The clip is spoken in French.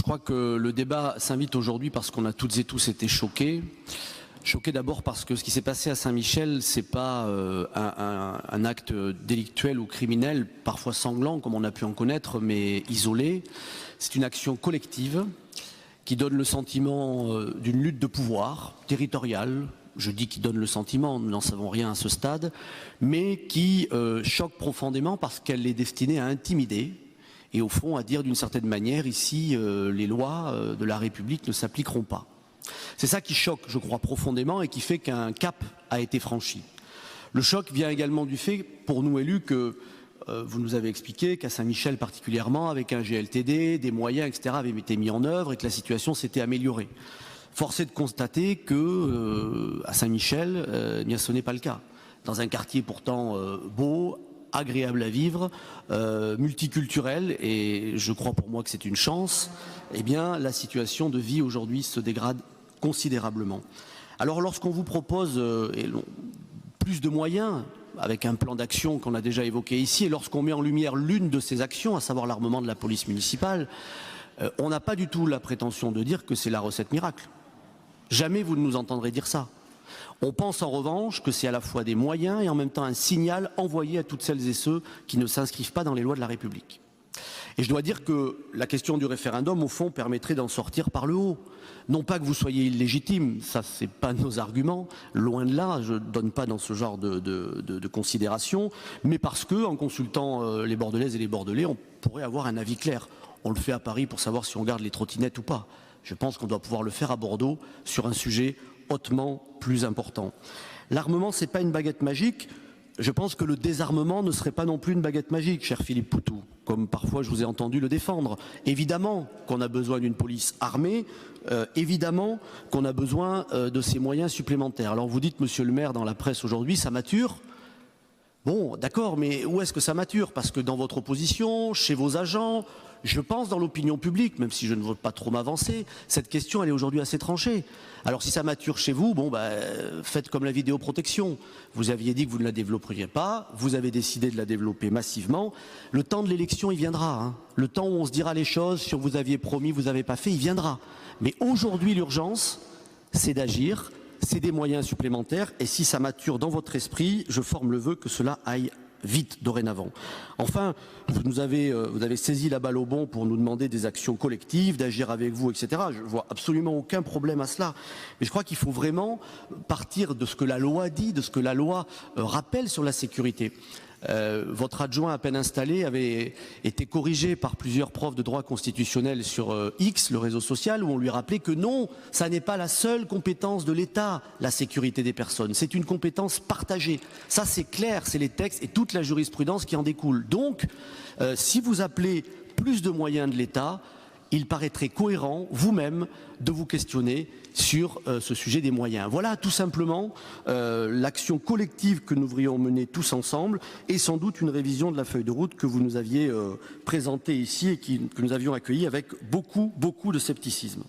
crois que le débat s'invite aujourd'hui parce qu'on a toutes et tous été choqués. Choqués d'abord parce que ce qui s'est passé à Saint-Michel, c'est pas un acte délictuel ou criminel, parfois sanglant comme on a pu en connaître, mais isolé. C'est une action collective qui donne le sentiment d'une lutte de pouvoir territoriale. Je dis qui donne le sentiment, nous n'en savons rien à ce stade, mais qui choque profondément parce qu'elle est destinée à intimider et au fond à dire d'une certaine manière, ici, les lois de la République ne s'appliqueront pas. C'est ça qui choque, je crois, profondément et qui fait qu'un cap a été franchi. Le choc vient également du fait, pour nous élus, que vous nous avez expliqué qu'à Saint-Michel particulièrement, avec un GLTD, des moyens, etc., avaient été mis en œuvre et que la situation s'était améliorée. Force est de constater que à Saint-Michel, ce n'est pas le cas. Dans un quartier pourtant beau, agréable à vivre, multiculturel, et je crois pour moi que c'est une chance, eh bien la situation de vie aujourd'hui se dégrade considérablement. Alors lorsqu'on vous propose plus de moyens, avec un plan d'action qu'on a déjà évoqué ici, et lorsqu'on met en lumière l'une de ces actions, à savoir l'armement de la police municipale, on n'a pas du tout la prétention de dire que c'est la recette miracle. Jamais vous ne nous entendrez dire ça. On pense en revanche que c'est à la fois des moyens et en même temps un signal envoyé à toutes celles et ceux qui ne s'inscrivent pas dans les lois de la République. Et je dois dire que la question du référendum, au fond, permettrait d'en sortir par le haut. Non pas que vous soyez illégitime, ça c'est pas nos arguments, loin de là, je ne donne pas dans ce genre de considération, mais parce que, en consultant les Bordelaises et les Bordelais, on pourrait avoir un avis clair. On le fait à Paris pour savoir si on garde les trottinettes ou pas. Je pense qu'on doit pouvoir le faire à Bordeaux sur un sujet hautement plus important. L'armement, ce n'est pas une baguette magique. Je pense que le désarmement ne serait pas non plus une baguette magique, cher Philippe Poutou, comme parfois je vous ai entendu le défendre. Évidemment qu'on a besoin d'une police armée, évidemment qu'on a besoin de ces moyens supplémentaires. Alors vous dites, monsieur le maire, dans la presse aujourd'hui, ça mature. Bon, d'accord, mais où est-ce que ça mature? Parce que dans votre opposition, chez vos agents, je pense dans l'opinion publique, même si je ne veux pas trop m'avancer, cette question elle est aujourd'hui assez tranchée. Alors si ça mature chez vous, bon faites comme la vidéoprotection. Vous aviez dit que vous ne la développeriez pas, vous avez décidé de la développer massivement. Le temps de l'élection, il viendra. Hein. Le temps où on se dira les choses sur vous aviez promis, vous n'avez pas fait, il viendra. Mais aujourd'hui, l'urgence, c'est d'agir. C'est des moyens supplémentaires et si ça mature dans votre esprit, je forme le vœu que cela aille vite dorénavant. Enfin, vous avez saisi la balle au bond pour nous demander des actions collectives, d'agir avec vous, etc. Je ne vois absolument aucun problème à cela. Mais je crois qu'il faut vraiment partir de ce que la loi dit, de ce que la loi rappelle sur la sécurité. Votre adjoint à peine installé avait été corrigé par plusieurs profs de droit constitutionnel sur X, le réseau social, où on lui rappelait que non, ça n'est pas la seule compétence de l'État, la sécurité des personnes. C'est une compétence partagée. Ça, c'est clair, c'est les textes et toute la jurisprudence qui en découle. Donc, si vous appelez plus de moyens de l'État, il paraîtrait cohérent, vous-même, de vous questionner sur ce sujet des moyens. Voilà tout simplement l'action collective que nous devrions mener tous ensemble et sans doute une révision de la feuille de route que vous nous aviez présentée ici et que nous avions accueillie avec beaucoup de scepticisme.